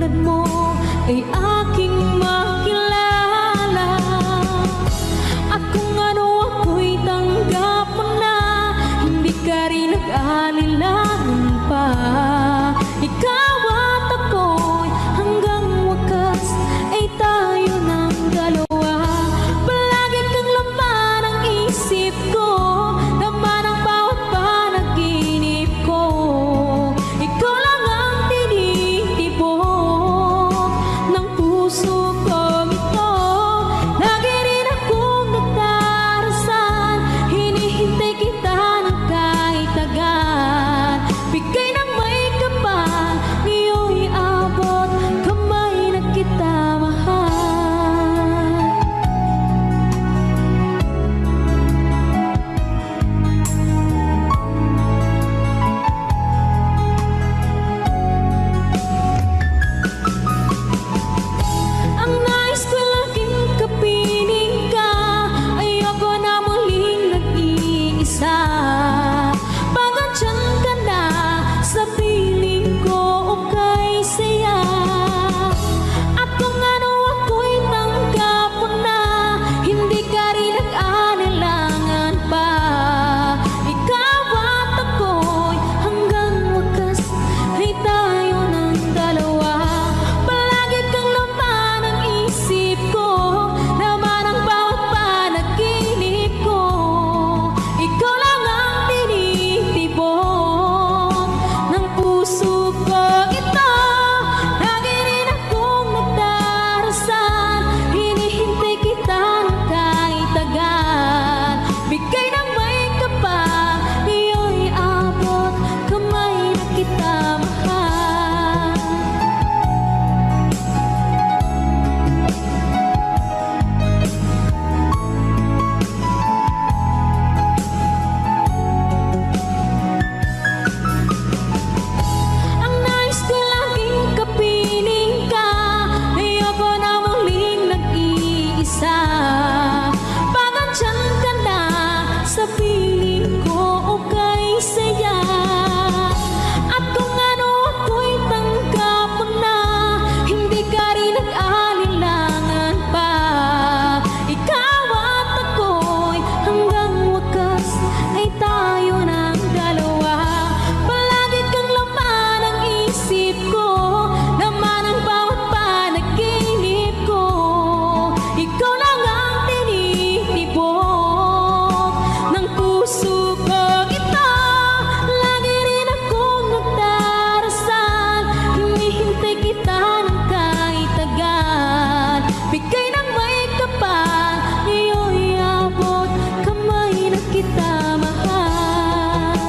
tulad mo ay aking makilala. At kung ano ako'y tanggap mo na, hindi ka rin nag-alilangan pa. Ikaw at ako'y hanggang wakas ay tayo ng dalawa. Palagi kang laman ang isip ko, laman ang bawat panaginip ko. Ikaw lang ang tinitibok ng puso kong ito. Lagi rin akong nagdarasal, hinihintay kita ng kahit agad. Bigay ng may kapal, ngayon'y abot kamay na kita mahal. Ang nais ko laging kapiling ka, ayoko na muling nag-iisa. Pag andyan ka na sa piling ko, okay saya. At kung ano ako'y tanggap mo na, hindi ka rin nag-anilangan pa. Ikaw at ako'y hanggang wakas ay tayo ng dalawa. Palagi kang laman ang isip ko, laman ang bawat panaginip ko. Ikaw lang ang tinitibok ng puso ko ito. Lagi rin akong nagdarasal, hinihintay kita ng kahit agad. Bigay ng may kapal, ngayon'y abot kamay na kita mahal. Ang nais ko laging kapiling ka, ayoko na muling nag-iisa. Pag andyan ka na sa piling ko, okay saya. At kung ano ako'y tanggap mo na, hindi ka rin nag-alilangan pa. Ikaw at ako'y hanggang wakas ay tayo ng dalawa. Palagi kang laman ang isip ko, laman ang bawat panaginip ko. Ikaw lang ang tinitibok ng puso ko ito. Lagi rin akong nagdarasal, hinihintay kita ng kahit agad. Bigay ng may kapal, ngayon'y abot kamay na kita mahal.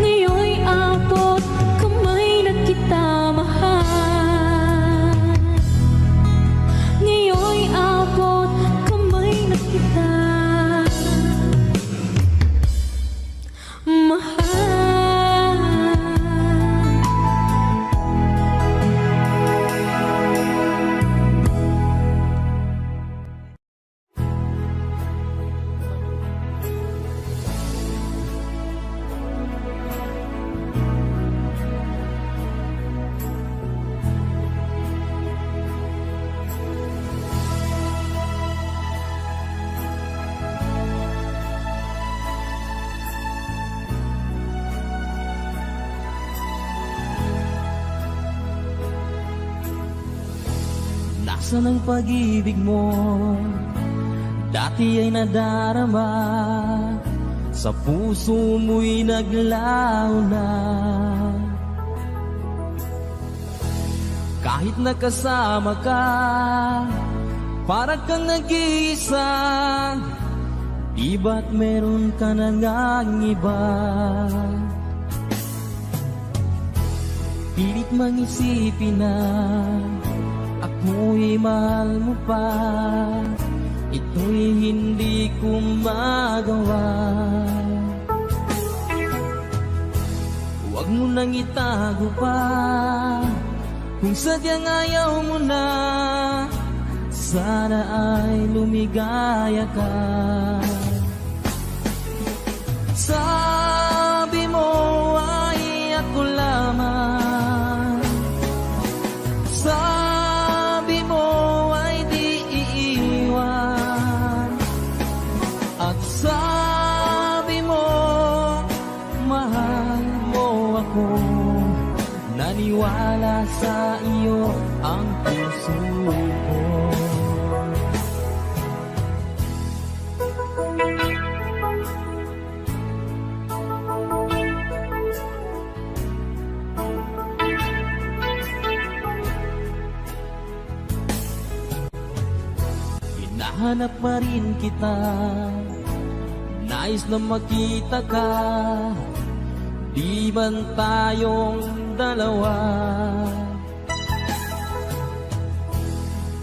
Ngayon'y abot kamay na kita mahal. Ngayon'y abot kamay na kita mahal. Nasaan ang pag-ibig mo? Dati ay nadarama, sa puso mo'y naglaho na. Kahit nakasama ka, para kang nag-iisa. Di ba't meron ka na ngang iba? Pilit mang isipin na ako'y mahal mo pa, ito'y hindi ko magawa. Huwag mo nang itago pa, kung sadyang ayaw mo na, sana ay lumigaya ka. Sabi mo ay ako lamang, sabi mo ay di iiwan, at sabi mo mahal mo ako. Naniwala sa iyo ang puso ko. Hinahanap pa rin kita, nais na makita ka. Di man tayong dalawa,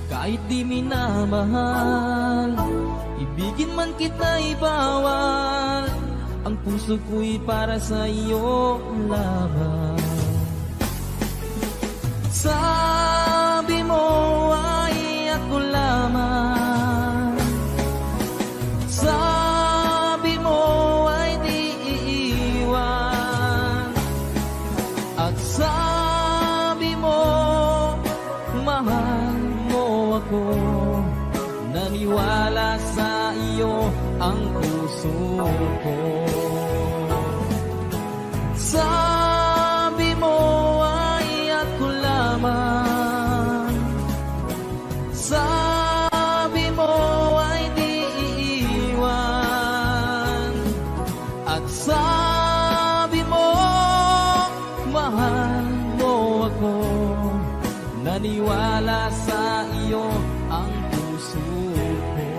kahit di minamahal, ibigin man kita'y bawal. Ang puso ko'y para sa iyo lamang. Sabi mo ay ako lamang, sabi mo ay di iiwan, at sabi mo mahal mo ako. Naniwala sa iyo ang puso ko. Sabi mo ay ako lamang, sabi mo ay di iiwan, at sabi mo mahal mo ako. Naniwala sa iyo ang puso ko.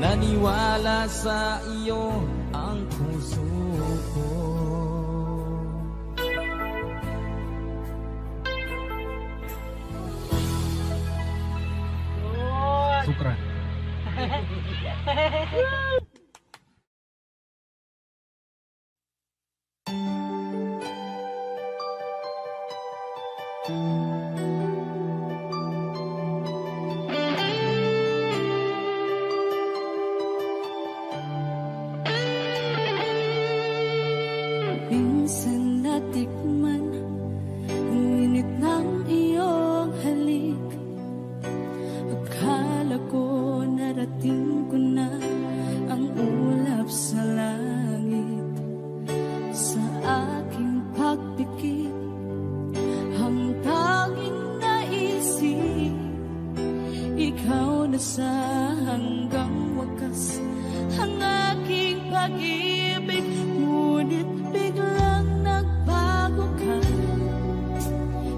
Naniwala sa iyo ang puso ko. Sukran. Minsan natikman ang init ng iyong halik. Akala ko narating ko na ang ulap sa langit. Sa aking pagpikit, ang tanging naisip, ikaw na sa hanggang wakas ang aking pag-ibig. Ngunit biglang nagbago ka,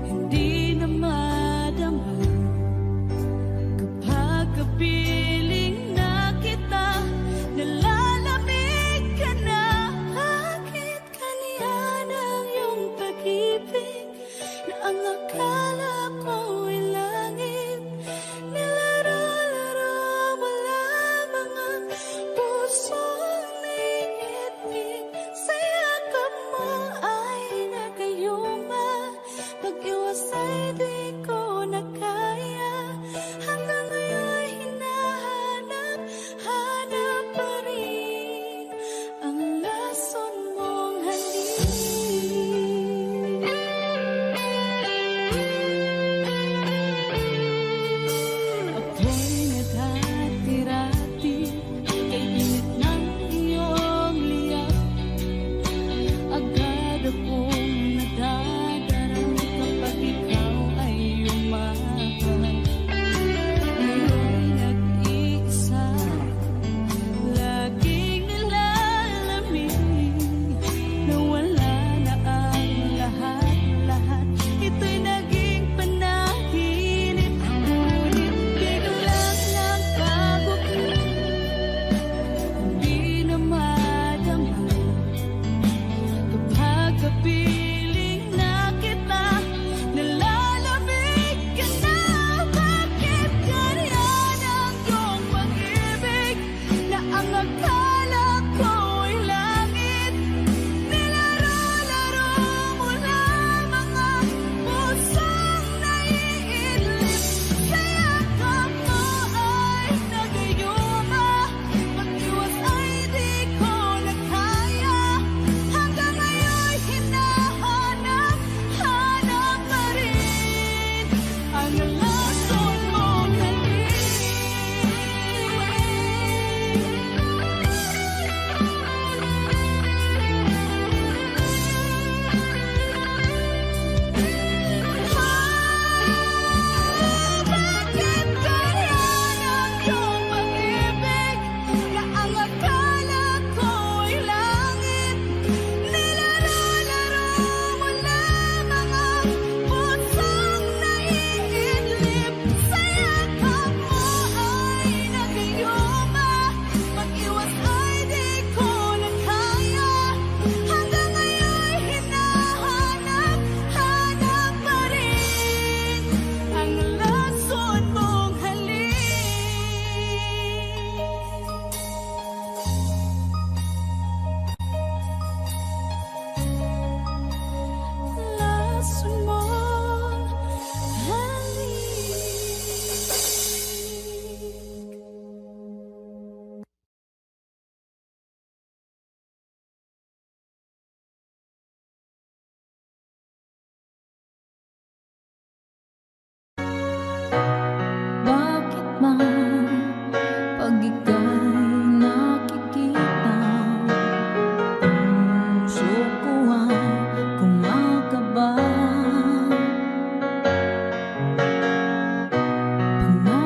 hindi na madama. Kapag kapiling na kita, nalalamig ka na. Bakit kaniyan ang iyong pag-ibig na ang akala ko'y langit? Nilaro-laro mo lamang ang pusong iitig sa yakap mo.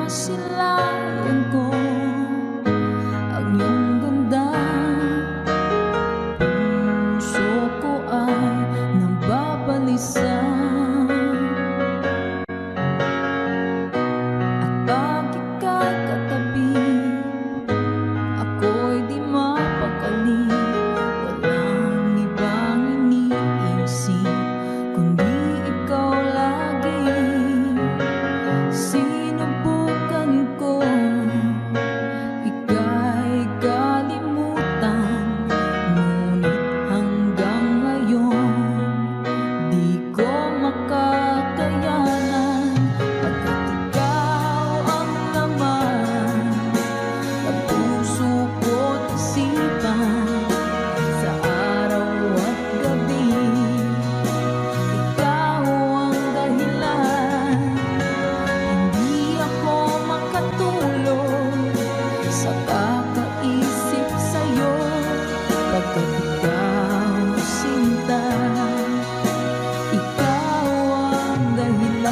masilayan ko ang iyong ganda. Puso ko ay nababalisa, at pag ika'y katabi, ako'y di mapakali. Walang ibang iniisip kundi ikaw lagi. Sinubukan ko ika'y kalimutan, ngunit hanggang ngayon di ko makakayanan. Pagkat ikaw ang laman ng puso ko't isipan, sa araw at gabi ikaw ang dahilan. Hindi ako makatulog sa kakaisip sa'yo, pagkat ikaw sinta, ikaw ang dahilan.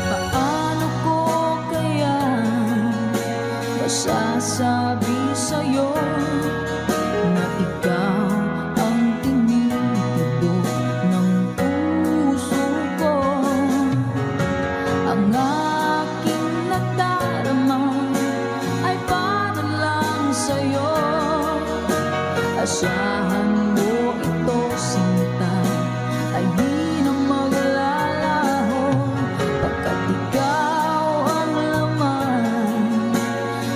Paano ko kaya masasabi sa'yo na ikaw ang tinitibok ng puso ko? Ang aking nadarama ay para lang sa'yo. Asahan mo ito, sinta, ay di na maglalaho, pagkat ikaw ang laman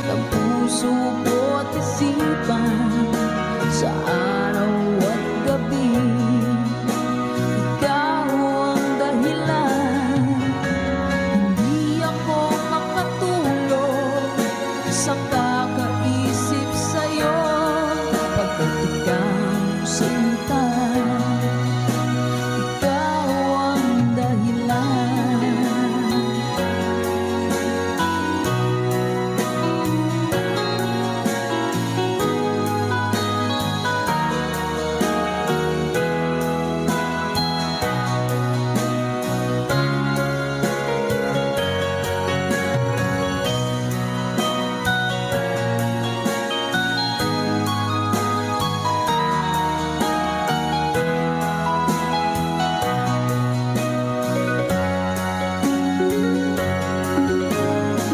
ng puso ko't isipan, sa araw at gabi ikaw ang dahilan. Hindi ako makatulog sa kakaisip sa'yo, pagkat ikaw sinta, ikaw ang dahilan.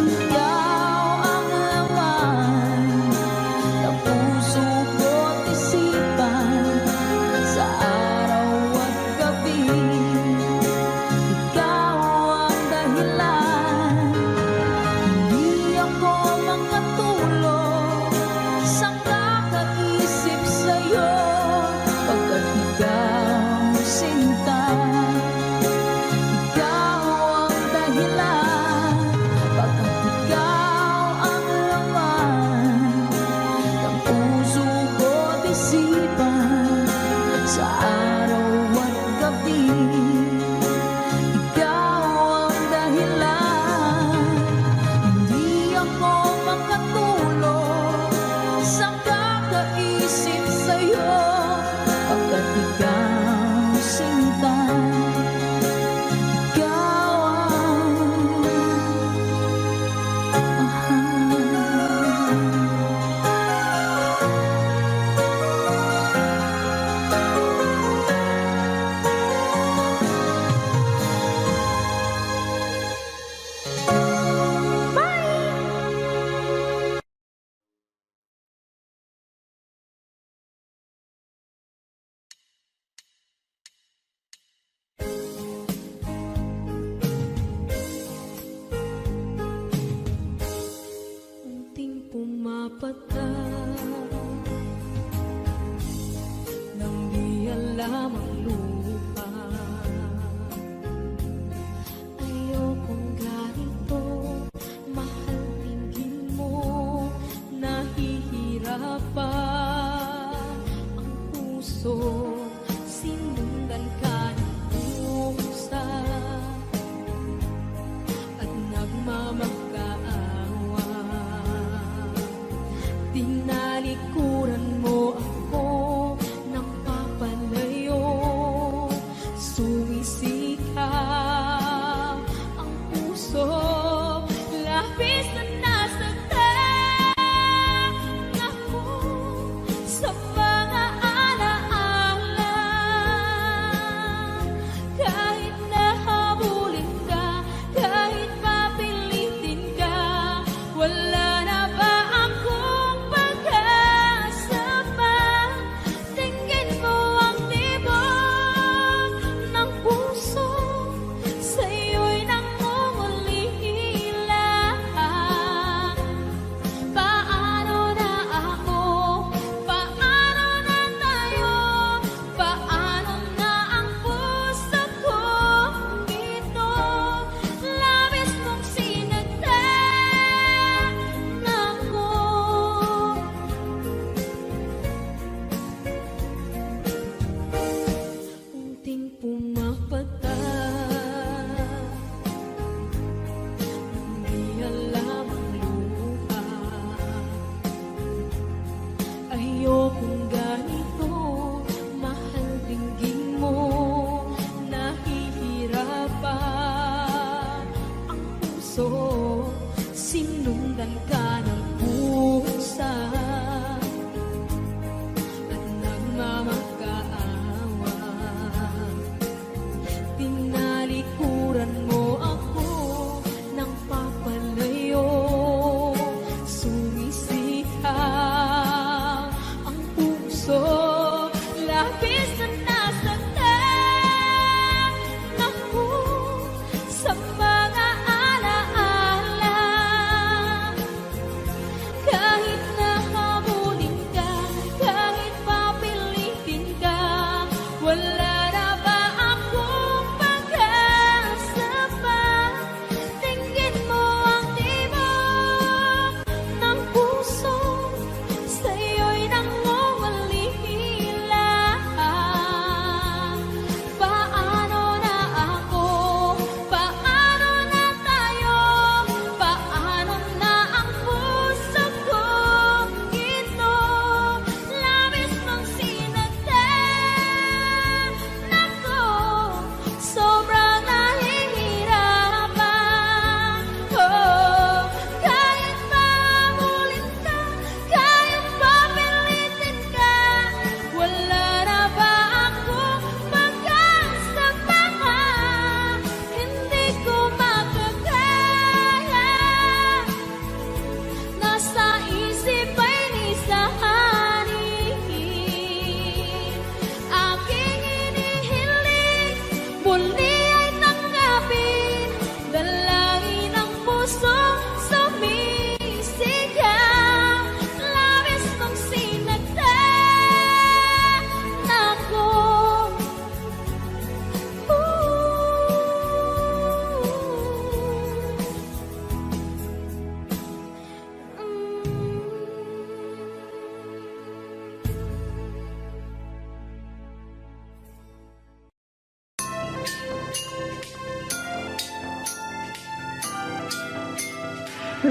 Ikaw ang laman ng puso ko't isipan, sa araw at gabi ikaw ang dahilan. Hindi ako makatulog sa kakaisip sa'yo, pagkat ikaw sinta, ikaw ang dahilan. Pagkat ikaw ang laman ng puso ko't isipan, sa araw at gabi ikaw ang dahilan. Hindi ako makatulog sa kakaisip sa'yo, pagkat ikaw sinta, ikaw ang mahal. Unting pumapatak nang di alam ang lupa. Ayokong ganito, mahal, tingin mo, nahihirapan ang puso. Sinundan ka ng pusa at nagmamakaawa.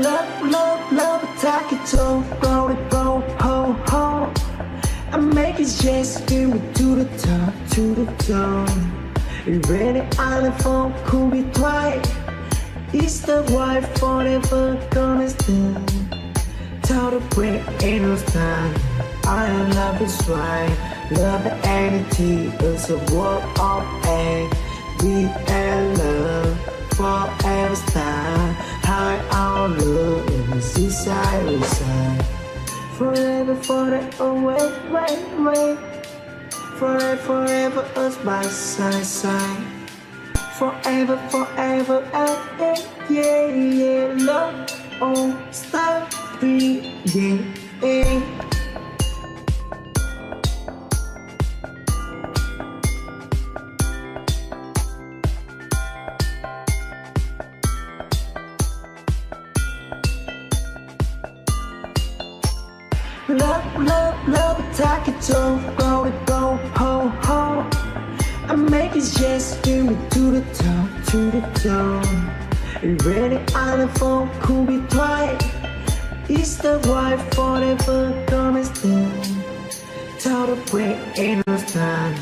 Love, love, love, attack it all, go, go, ho, ho. I make it just give me to the top, to the top. You ready on the phone, could be twice. It's the wife forever gonna stand. Tell the break ain't no time. I am love is right. Love the entity is a world of A. We and love forever style. High our love in the seaside we side. Forever, forever, wait, wait, wait. Forever, forever, us by side, side. Forever, forever, yeah, yeah, love, oh, stop, breathing, Love, love, love, attack it all, go, go, ho, ho. I make it just give me to the top, to the top. You ready on the phone, could be twice. It's the wife forever gonna stand. Tell the break ain't no time.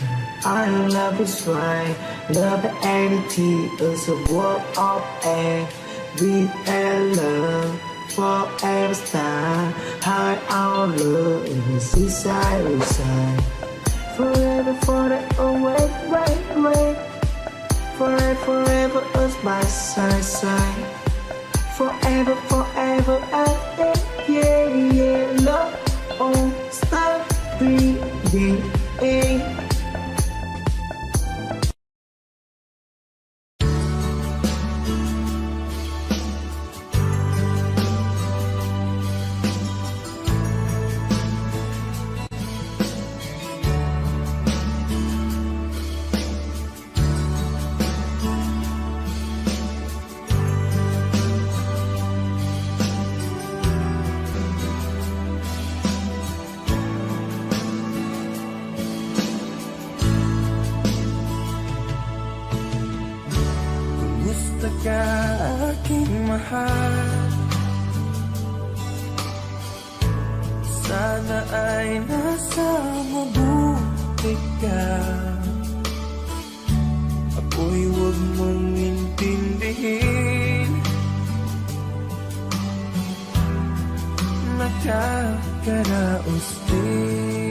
I love is right. Love the entity is a world of A. We and love forever style. High our love in the seaside we side. Forever, forever, wait, wait, wait. Forever, forever, us by side, side. Forever, forever, yeah, yeah, love, oh, stop breathing, Kumusta ka aking mahal? Sana ay nasa mabuti ka. Ako'y huwag mong intindihin. Nakakaraos din.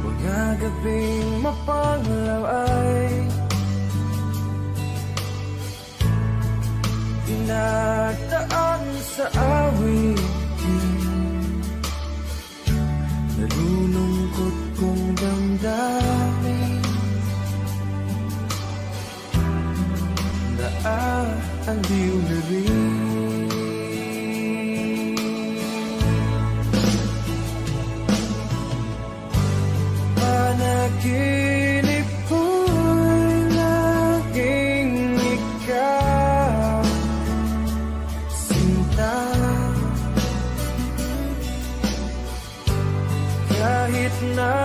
Mga gabing mapanglaw ay dinadaan sa awitin. Nalulungkot kong damdamin. Naaaliw na rin. Panaginip ko'y laging ikaw, sinta. Kahit na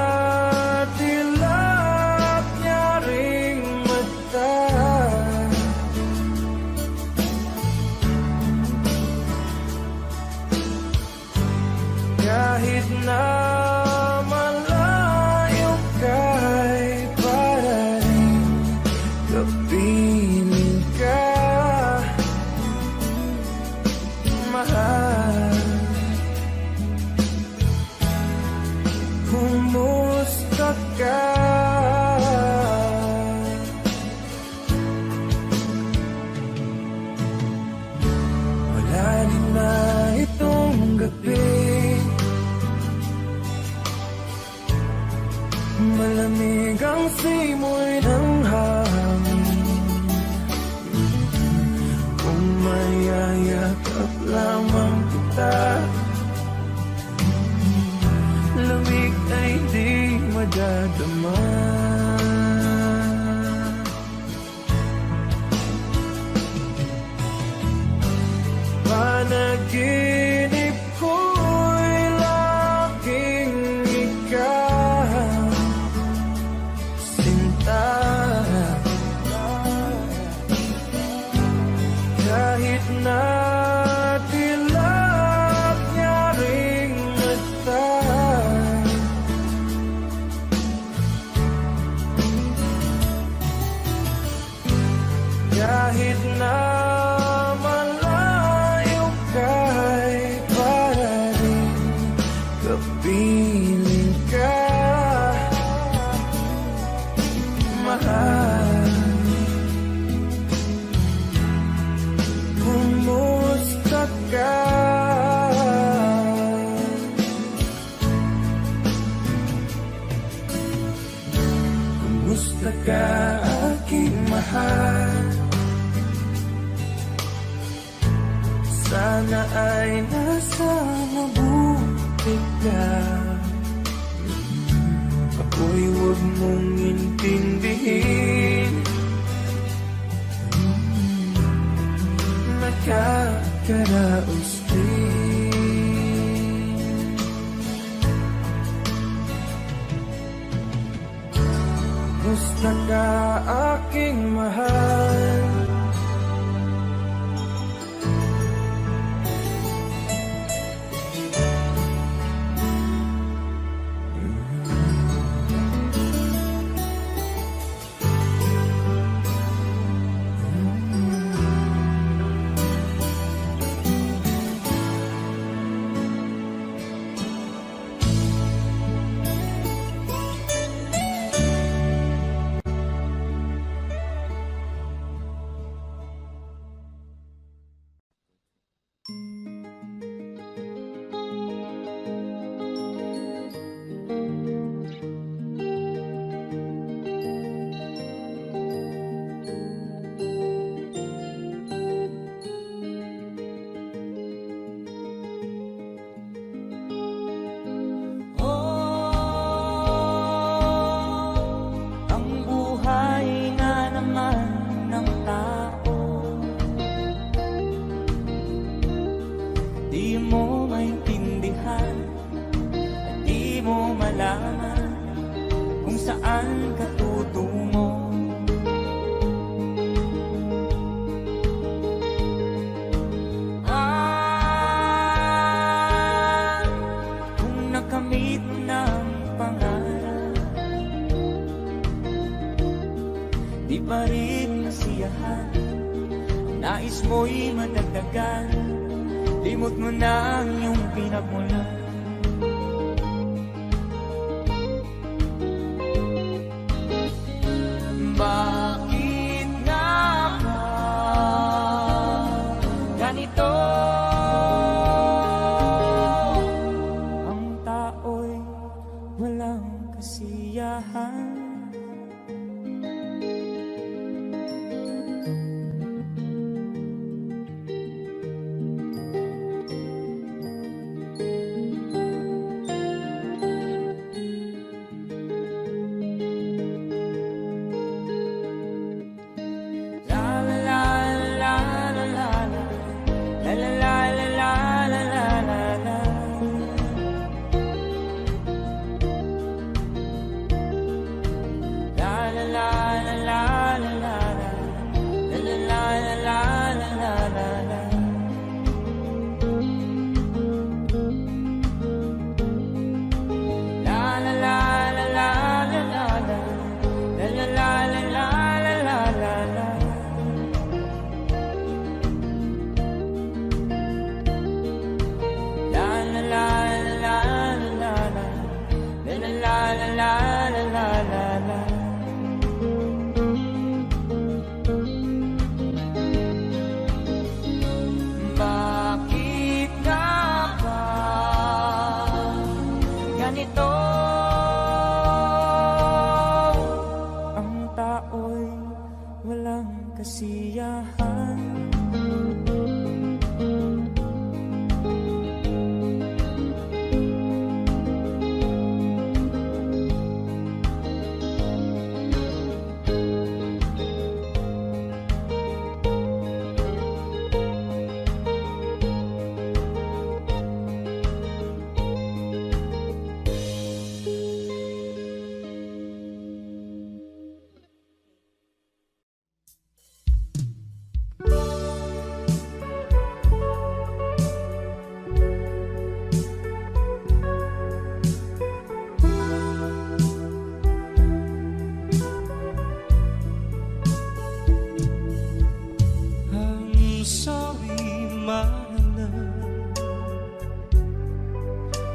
dilap niya ring mata, sana ay nasa mabuti ka. Ako'y huwag mong intindihin, nakakaraos din. Musta ka aking mahal?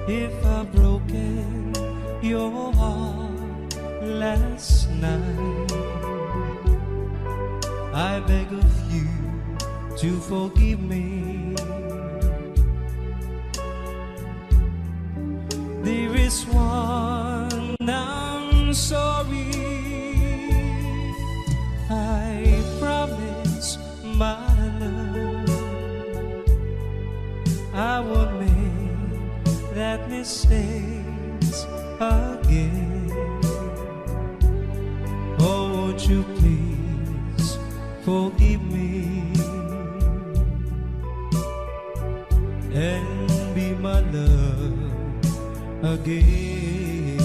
If I've broken your heart last night, I beg of you to forgive me. There is one I'm sorry, I promise my love. I won't make that mistakes again. Oh, won't you please forgive me and be my love again.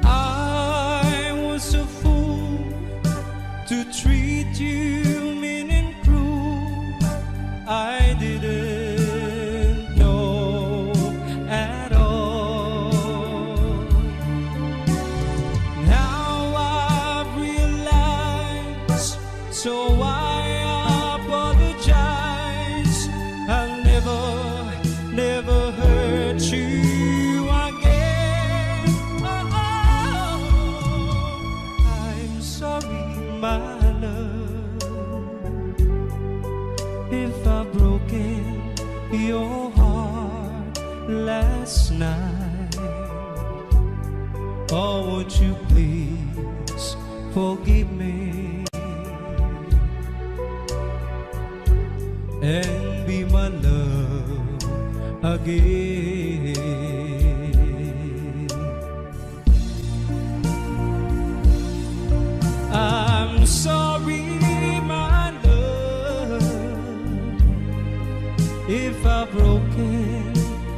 I was a fool to treat you mean and cruel. I didn't know at all. Now I've realized, so I apologize. I'll never hurt you again. Oh, I'm sorry, my love, if I've broken your heart last night. Oh, won't you please forgive me and be my love again. I'm sorry, my love, if I've broken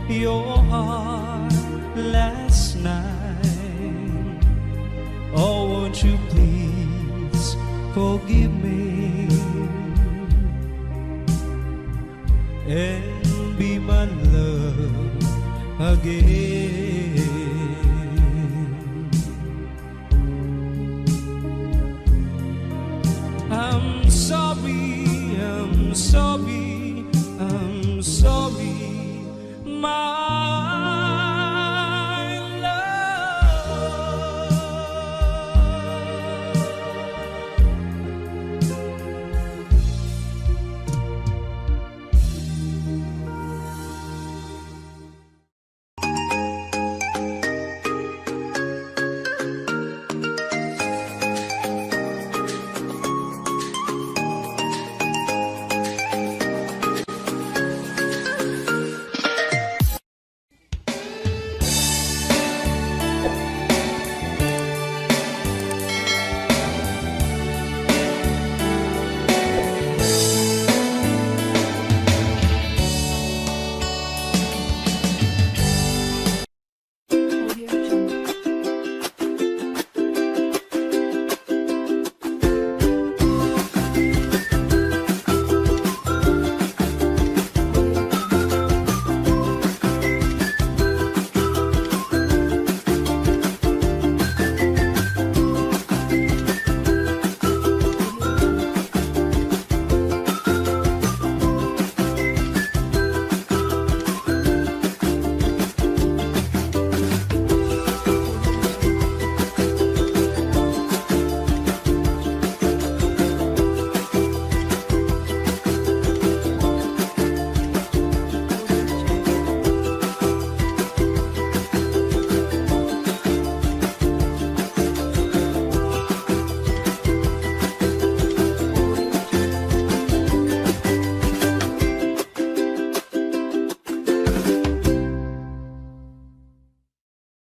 your heart last night. Oh, won't you please forgive me